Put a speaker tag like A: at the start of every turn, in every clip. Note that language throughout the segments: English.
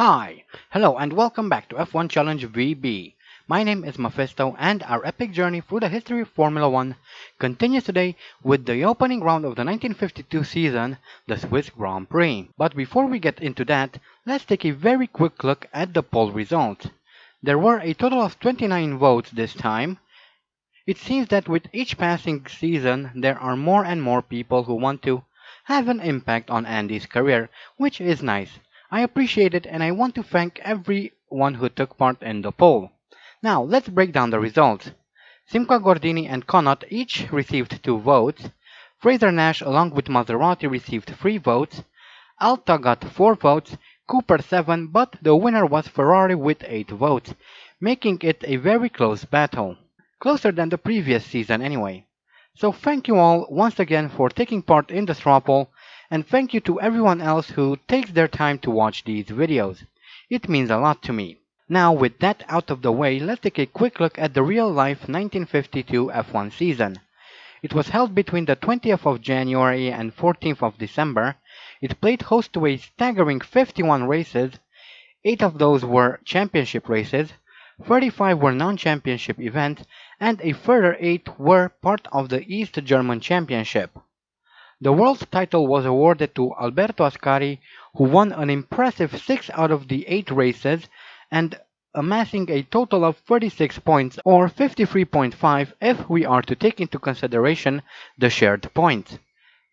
A: Hi, hello and welcome back to F1 Challenge VB. My name is Mephisto and our epic journey through the history of Formula 1 continues today with the opening round of the 1952 season, the Swiss Grand Prix. But before we get into that, let's take a very quick look at the poll results. There were a total of 29 votes this time. It seems that with each passing season, there are more and more people who want to have an impact on Andy's career, which is nice. I appreciate it and I want to thank everyone who took part in the poll. Now, let's break down the results. Simca Gordini and Connaught each received 2 votes. Fraser Nash along with Maserati received 3 votes. Alta got 4 votes, Cooper 7, but the winner was Ferrari with 8 votes, making it a very close battle. Closer than the previous season anyway. So thank you all once again for taking part in the straw poll, and thank you to everyone else who takes their time to watch these videos. It means a lot to me. Now with that out of the way, let's take a quick look at the real-life 1952 F1 season. It was held between the 20th of January and 14th of December. It played host to a staggering 51 races. 8 of those were championship races, 35 were non-championship events, and a further 8 were part of the East German Championship. The world title was awarded to Alberto Ascari, who won an impressive 6 out of the 8 races and amassing a total of 36 points, or 53.5 if we are to take into consideration the shared points.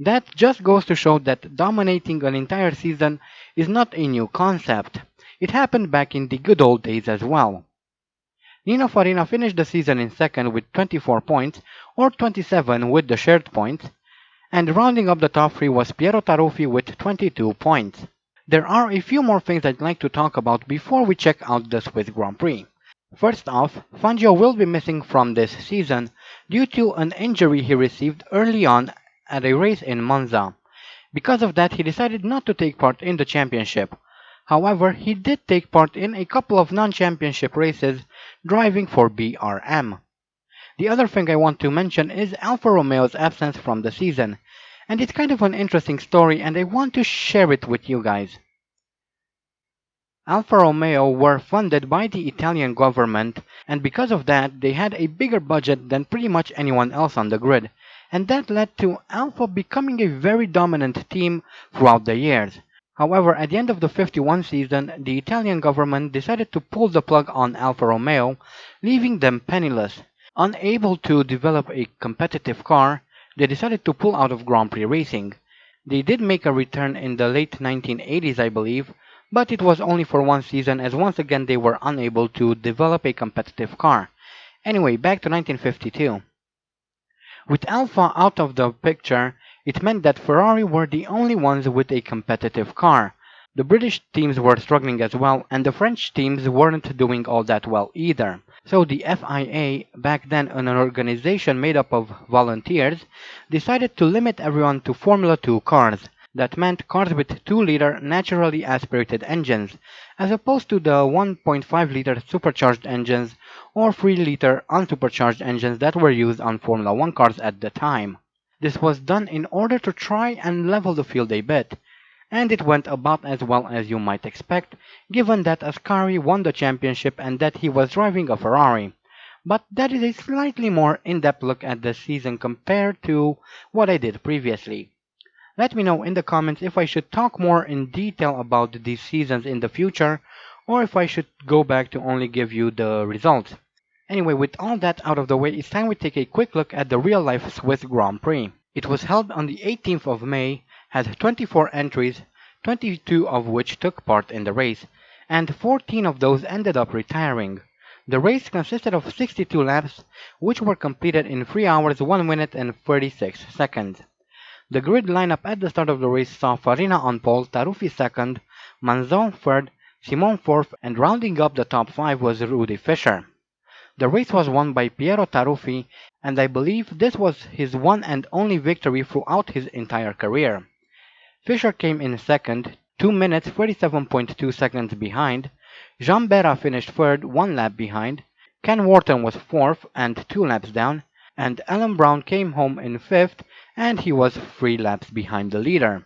A: That just goes to show that dominating an entire season is not a new concept. It happened back in the good old days as well. Nino Farina finished the season in second with 24 points, or 27 with the shared points, and rounding up the top 3 was Piero Taruffi with 22 points. There are a few more things I'd like to talk about before we check out the Swiss Grand Prix. First off, Fangio will be missing from this season due to an injury he received early on at a race in Monza. Because of that, he decided not to take part in the championship. However, he did take part in a couple of non-championship races, driving for BRM. The other thing I want to mention is Alfa Romeo's absence from the season, and it's kind of an interesting story and I want to share it with you guys. Alfa Romeo were funded by the Italian government, and because of that, they had a bigger budget than pretty much anyone else on the grid, and that led to Alfa becoming a very dominant team throughout the years. However, at the end of the 51 season, the Italian government decided to pull the plug on Alfa Romeo, leaving them penniless. Unable to develop a competitive car, they decided to pull out of Grand Prix racing. They did make a return in the late 1980s, I believe, but it was only for one season as once again they were unable to develop a competitive car. Anyway, back to 1952. With Alfa out of the picture, it meant that Ferrari were the only ones with a competitive car. The British teams were struggling as well, and the French teams weren't doing all that well either. So the FIA, back then an organization made up of volunteers, decided to limit everyone to Formula 2 cars. That meant cars with 2-liter naturally aspirated engines, as opposed to the 1.5-liter supercharged engines or 3-liter unsupercharged engines that were used on Formula 1 cars at the time. This was done in order to try and level the field a bit, and it went about as well as you might expect, given that Ascari won the championship and that he was driving a Ferrari. But that is a slightly more in-depth look at the season compared to what I did previously. Let me know in the comments if I should talk more in detail about these seasons in the future, or if I should go back to only give you the results. Anyway, with all that out of the way, it's time we take a quick look at the real-life Swiss Grand Prix. It was held on the 18th of May, had 24 entries, 22 of which took part in the race, and 14 of those ended up retiring. The race consisted of 62 laps, which were completed in 3 hours, 1 minute and 36 seconds. The grid lineup at the start of the race saw Farina on pole, Taruffi second, Manzon third, Simon fourth, and rounding up the top 5 was Rudi Fischer. The race was won by Piero Taruffi, and I believe this was his one and only victory throughout his entire career. Fischer came in second, 2 minutes 37.2 seconds behind. Jean Berra finished third, 1 lap behind. Ken Wharton was fourth and 2 laps down, and Alan Brown came home in fifth, and he was 3 laps behind the leader.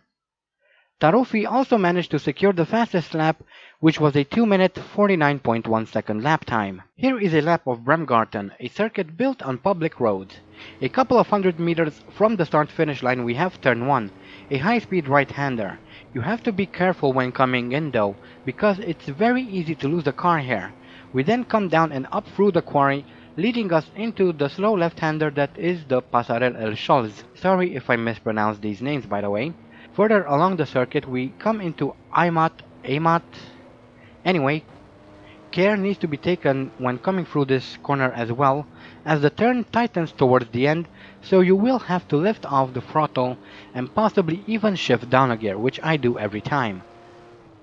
A: Taruffi also managed to secure the fastest lap, which was a 2 minute 49.1 second lap time. Here is a lap of Bremgarten, a circuit built on public roads. A couple of hundred meters from the start-finish line we have turn 1, a high-speed right-hander. You have to be careful when coming in though, because it's very easy to lose the car here. We then come down and up through the quarry, leading us into the slow left-hander that is the Pasarel El Scholz. Sorry if I mispronounced these names, by the way. Further along the circuit we come into Amat. Anyway, care needs to be taken when coming through this corner as well, as the turn tightens towards the end, so you will have to lift off the throttle and possibly even shift down a gear, which I do every time.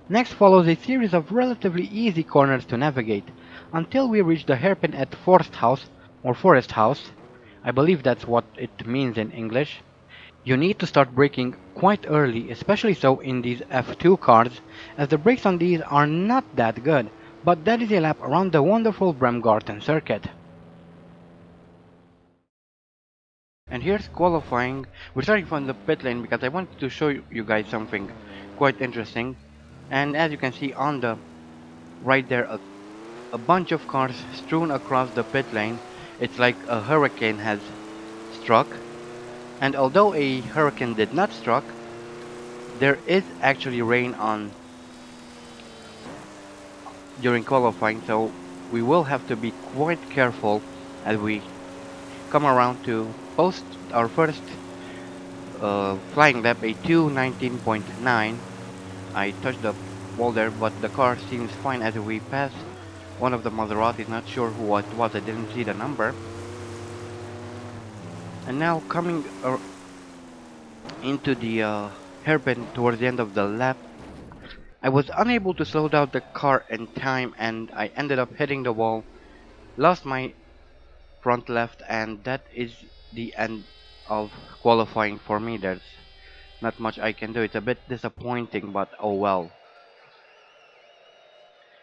A: Next follows a series of relatively easy corners to navigate, until we reach the hairpin at Forest House. I believe that's what it means in English. You need to start braking quite early, especially so in these F2 cars, as the brakes on these are not that good, but that is a lap around the wonderful Bremgarten circuit. And here's qualifying. We're starting from the pit lane because I wanted to show you guys something quite interesting. And as you can see on the right there, a bunch of cars strewn across the pit lane. It's like a hurricane has struck. And although a hurricane did not struck, there is actually rain on during qualifying, so we will have to be quite careful as we come around to post our first flying lap, a 2:19.9. I touched the wall there, but the car seems fine as we pass one of the Maseratis. Not sure who it was, I didn't see the number. And now coming into the hairpin towards the end of the lap, I was unable to slow down the car in time and I ended up hitting the wall, lost my front left, and that is the end of qualifying for me. There's not much I can do. It's a bit disappointing, but oh well.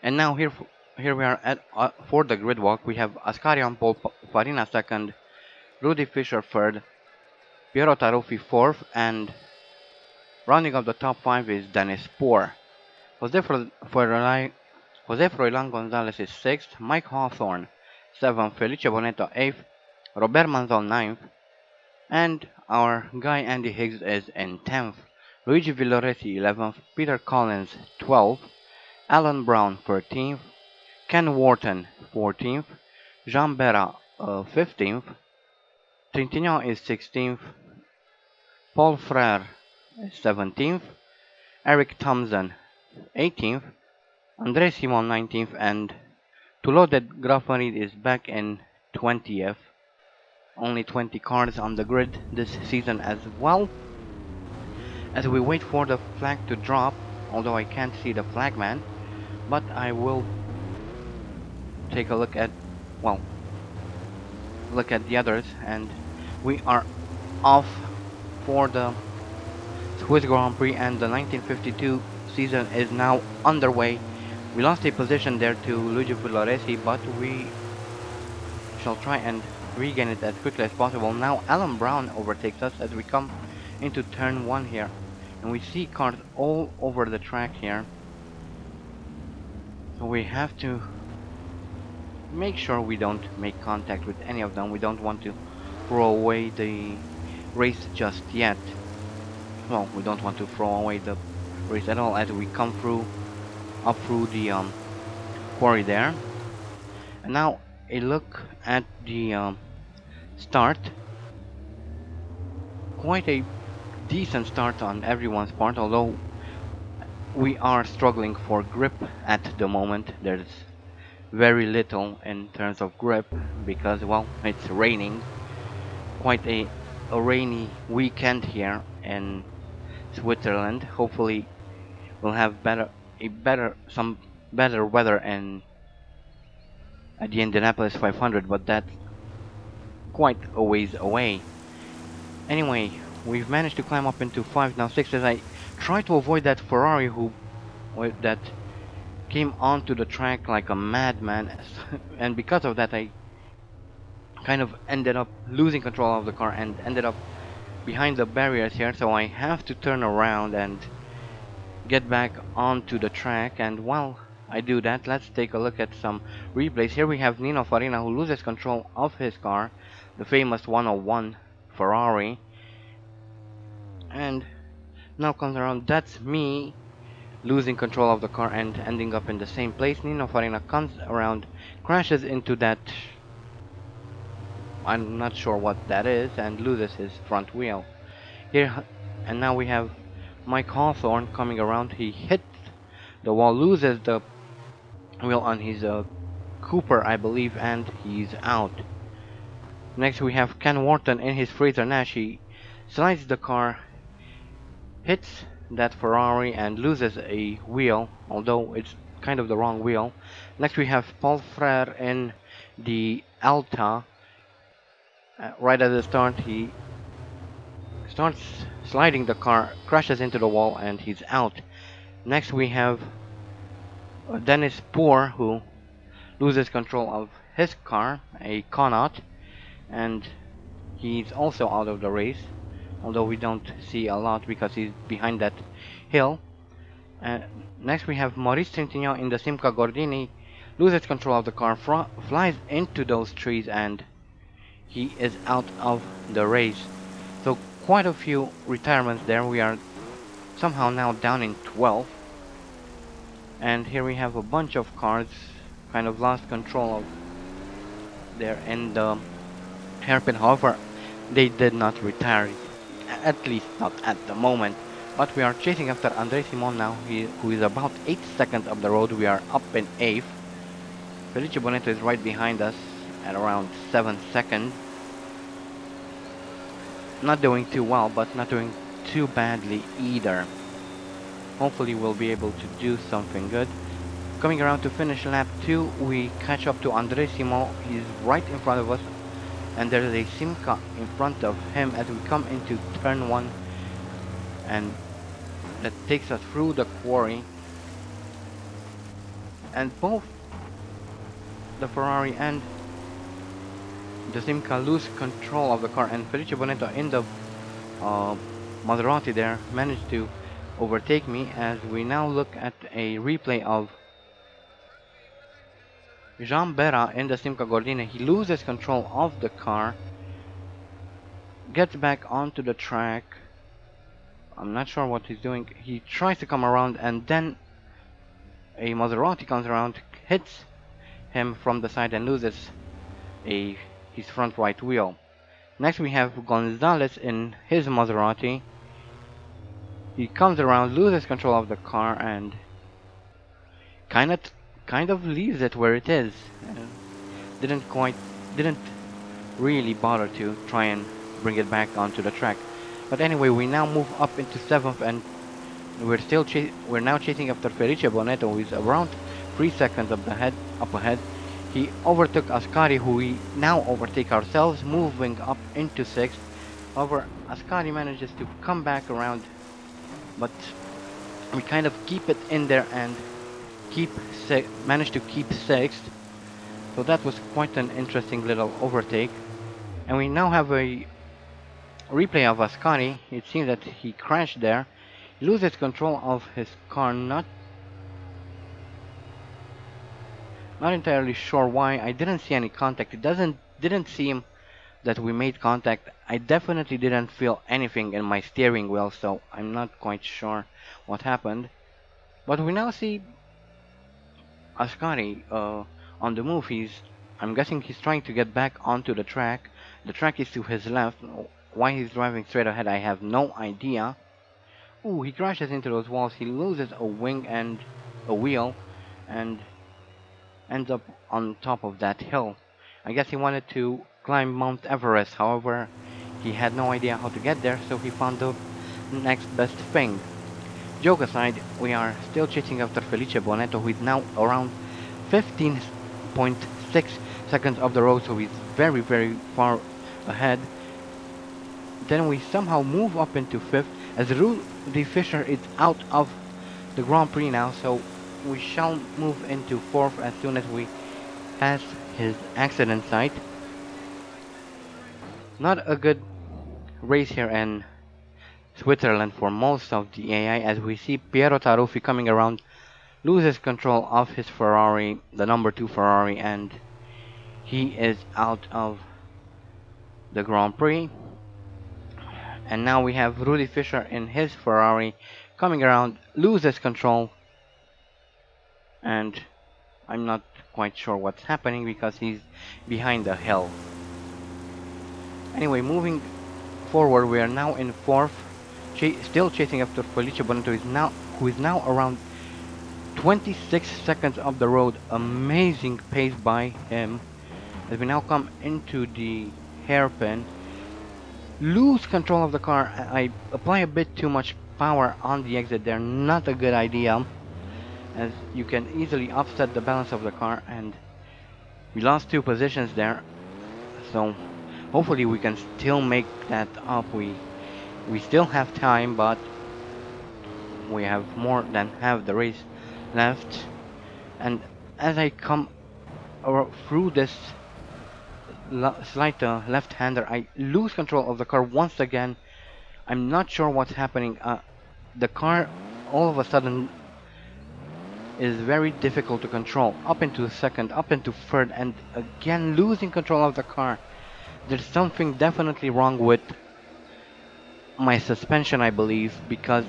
A: And now here we are at for the grid walk. We have Ascari on pole, Farina second, Rudy Fischer third, Piero Taruffi fourth, and rounding up the top 5 is Dennis Spohr. Jose Froilan Gonzalez is 6th, Mike Hawthorne 7th, Felice Bonetto 8th, Robert Manzon 9th, and our guy Andy Higgs is in 10th, Luigi Villoresi 11th, Peter Collins 12th, Alan Brown 13th, Ken Wharton 14th, Jean Berra 15th, Trintignant is 16th, Paul Frere 17th, Eric Thompson 18th, Andre Simon 19th, and Toulouded Graffarid is back in 20th. Only 20 cars on the grid this season as well. As we wait for the flag to drop, although I can't see the flagman, but I will take a look at, well, look at the others, and we are off for the Swiss Grand Prix, and the 1952 season is now underway. We lost a position there to Luigi Villoresi, but we shall try and regain it as quickly as possible. Now Alan Brown overtakes us as we come into turn 1 here, and we see cars all over the track here, so we have to make sure we don't make contact with any of them. We don't want to throw away the race just yet. Well, we don't want to throw away the race at all as we come up through the quarry there. And now a look at the start. Quite a decent start on everyone's part, although we are struggling for grip at the moment. There's very little in terms of grip because, well, it's raining. Quite a rainy weekend here in Switzerland. Hopefully we'll have some better weather at the Indianapolis 500, but that's quite a ways away. Anyway, we've managed to climb up into 5, now 6, as I try to avoid that Ferrari that came onto the track like a madman, and because of that I kind of ended up losing control of the car and ended up behind the barriers here, so I have to turn around and get back onto the track. And while I do that, let's take a look at some replays. Here we have Nino Farina, who loses control of his car, the famous 101 Ferrari, and now comes around. That's me losing control of the car and ending up in the same place. Nino Farina comes around, crashes into that, I'm not sure what that is, and loses his front wheel. Here, and now we have Mike Hawthorne coming around. He hits the wall, loses the wheel on his Cooper, I believe, and he's out. Next we have Ken Wharton in his Fraser Nash. He slides the car, hits that Ferrari, and loses a wheel, although it's kind of the wrong wheel. Next we have Paul Frere in the Alta. Right at the start, he starts sliding the car, crashes into the wall, and he's out. Next we have Dennis Poor, who loses control of his car, a Connaught, and he's also out of the race, although we don't see a lot because he's behind that hill. Next we have Maurice Trintignant in the Simca Gordini, loses control of the car, flies into those trees, and he is out of the race. So quite a few retirements there. We are somehow now down in 12. And here we have a bunch of cars kind of lost control of there in the hairpin. However, they did not retire, at least not at the moment. But we are chasing after Andre Simon now, who is about 8 seconds up the road. We are up in 8th. Felice Bonetto is right behind us at around 7 seconds. Not doing too well, but not doing too badly either. Hopefully we'll be able to do something good. Coming around to finish lap 2, we catch up to Andre Simon. He's right in front of us, and there is a Simca in front of him as we come into turn 1, and that takes us through the quarry. And both the Ferrari and the Simca lose control of the car, and Felice Bonetto in the Maserati there managed to overtake me. As we now look at a replay of Jean Berra in the Simca Gordini. He loses control of the car, gets back onto the track. I'm not sure what he's doing. He tries to come around, and then a Maserati comes around, hits him from the side, and loses his front right wheel. Next we have Gonzalez in his Maserati. He comes around, loses control of the car, and kind of leaves it where it is. Didn't really bother to try and bring it back onto the track. But anyway, we now move up into 7th, and we're now chasing after Felice Bonetto, who is around 3 seconds up ahead. He overtook Ascari, who we now overtake ourselves, moving up into 6th. However, Ascari manages to come back around, but we kind of keep it in there and manage to keep 6th. So that was quite an interesting little overtake. And we now have a replay of Ascari. It seems that he crashed there. He loses control of his car, not entirely sure why. I didn't see any contact. It didn't seem that we made contact. I definitely didn't feel anything in my steering wheel, so I'm not quite sure what happened. But we now see Ascari on the move. I'm guessing he's trying to get back onto the track. The track is to his left. Why he's driving straight ahead, I have no idea. Ooh, he crashes into those walls. He loses a wing and a wheel, and ends up on top of that hill. I guess he wanted to climb Mount Everest. However, he had no idea how to get there, so he found the next best thing. Joke aside, we are still chasing after Felice Bonetto, who is now around 15.6 seconds up the road, so he's very, very far ahead. Then we somehow move up into 5th, as Rudy Fischer is out of the Grand Prix now, so we shall move into 4th as soon as we pass his accident site. Not a good race here, and Switzerland for most of the AI, as we see Piero Taruffi coming around, loses control of his Ferrari, the number 2 Ferrari, and he is out of the Grand Prix. And now we have Rudi Fischer in his Ferrari coming around, loses control, and I'm not quite sure what's happening because he's behind the hill. Anyway, moving forward, we are now in 4th, still chasing after Felice Bonetto, who is now around 26 seconds up the road. Amazing pace by him. As we now come into the hairpin, lose control of the car. I apply a bit too much power on the exit there. Not a good idea, as you can easily upset the balance of the car, and we lost 2 positions there. So hopefully we can still make that up. We still have time, but we have more than half the race left. And as I come through this slight left-hander, I lose control of the car once again. I'm not sure what's happening. The car all of a sudden is very difficult to control. Up into second, up into third, and again losing control of the car. There's something definitely wrong with my suspension, I believe, because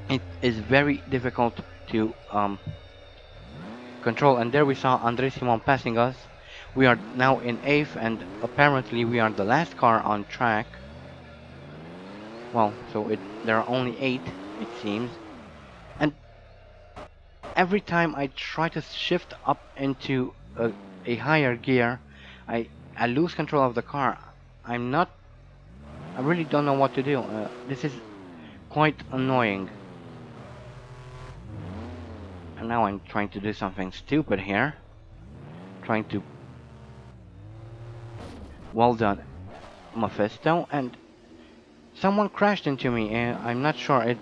A: it is very difficult to control. And there we saw Andre Simon passing us. We are now in 8th, and apparently we are the last car on track. Well, so there are only 8, it seems. And every time I try to shift up into a higher gear, I lose control of the car. I really don't know what to do. This is quite annoying. And now I'm trying to do something stupid here. Trying to... Well done, Mephisto. And someone crashed into me. I'm not sure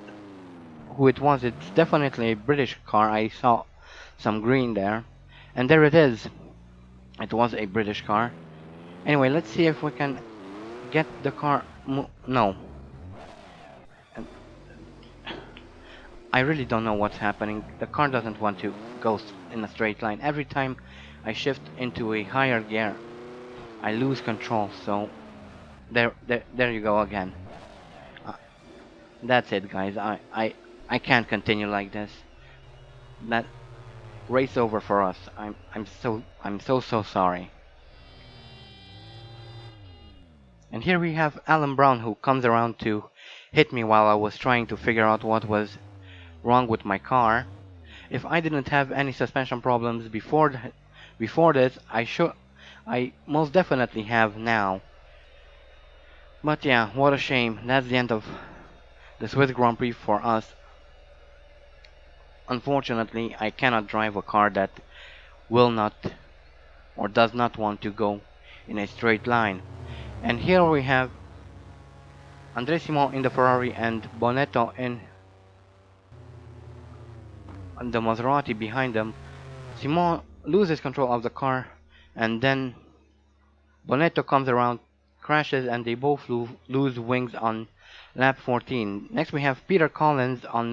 A: who it was. It's definitely a British car. I saw some green there. And there it is. It was a British car. Anyway, let's see if we can get the car... No. I really don't know what's happening. The car doesn't want to go in a straight line. Every time I shift into a higher gear, I lose control. So there you go again. That's it, guys. I can't continue like this. That race over for us. I'm so sorry. And here we have Alan Brown, who comes around to hit me while I was trying to figure out what was wrong with my car. If I didn't have any suspension problems before this, I most definitely have now. But yeah, what a shame. That's the end of the Swiss Grand Prix for us. Unfortunately, I cannot drive a car that will not or does not want to go in a straight line. And here we have Andre Simon in the Ferrari and Bonetto in the Maserati behind them. Simon loses control of the car, and then Bonetto comes around, crashes, and they both lose wings on lap 14. Next we have Peter Collins on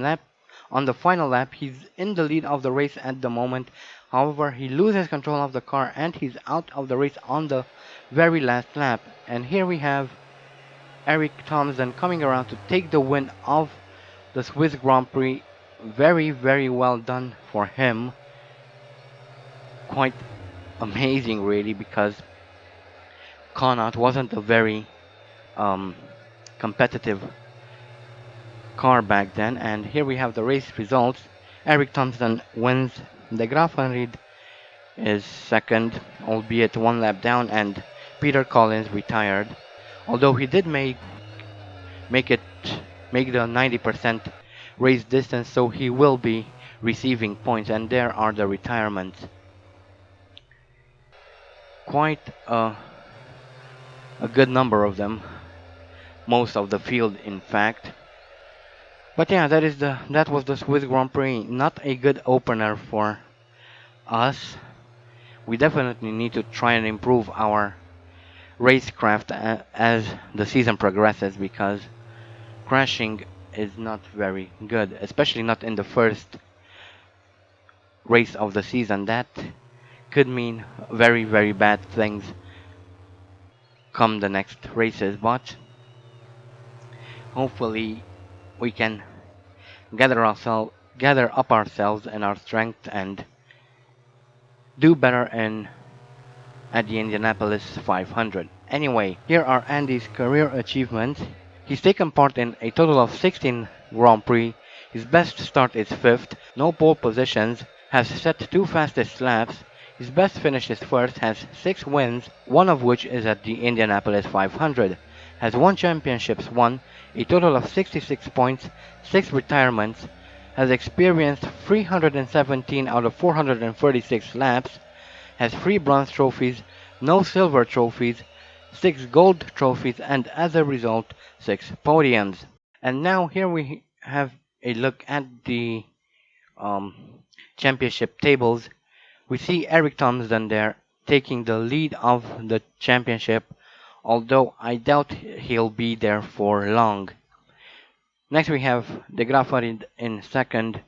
A: the final lap. He's in the lead of the race at the moment. However, he loses control of the car and he's out of the race on the very last lap. And here we have Eric Thompson coming around to take the win of the Swiss Grand Prix. Very well done for him. Quite amazing, really, because Connaught wasn't a very competitive car back then. And here we have the race results. Eric Thompson wins. De Graafenried is second, albeit 1 lap down, and Peter Collins retired. Although he did make the 90% race distance, so he will be receiving points, and there are the retirements. Quite a good number of them, most of the field in fact. But yeah, that was the Swiss Grand Prix. Not a good opener for us. We definitely need to try and improve our racecraft as the season progresses, because crashing is not very good, especially not in the first race of the season. That could mean very, very bad things come the next races, but hopefully we can gather up ourselves and our strength and do better in at the Indianapolis 500. Anyway, here are Andy's career achievements. He's taken part in a total of 16 Grand Prix. His best start is 5th, no pole positions, has set 2 fastest laps. His best finish is 1st, has 6 wins, one of which is at the Indianapolis 500. Has 1 championships won, a total of 66 points, 6 retirements, has experienced 317 out of 436 laps, has 3 bronze trophies, no silver trophies, 6 gold trophies, and as a result, 6 podiums. And now here we have a look at the um, championship tables. We see Eric Thompson there taking the lead of the championship, although I doubt he'll be there for long. Next we have De Graffarid in second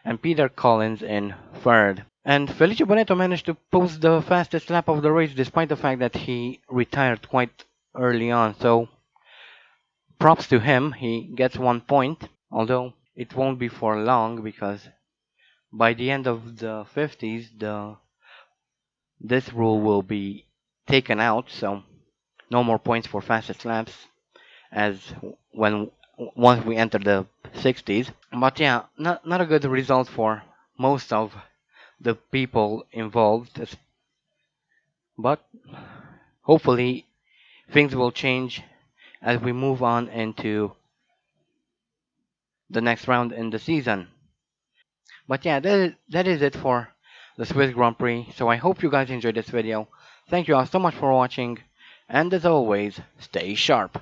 A: and Peter Collins in third. And Felicio Bonetto managed to post the fastest lap of the race despite the fact that he retired quite early on. So props to him, he gets 1 point, although it won't be for long because by the end of the 50s this rule will be taken out, so no more points for fastest laps as when once we enter the 60s. But yeah, not a good result for most of the people involved, but hopefully things will change as we move on into the next round in the season. But yeah, that is it for the Swiss Grand Prix. So I hope you guys enjoyed this video. Thank you all so much for watching, and as always, stay sharp.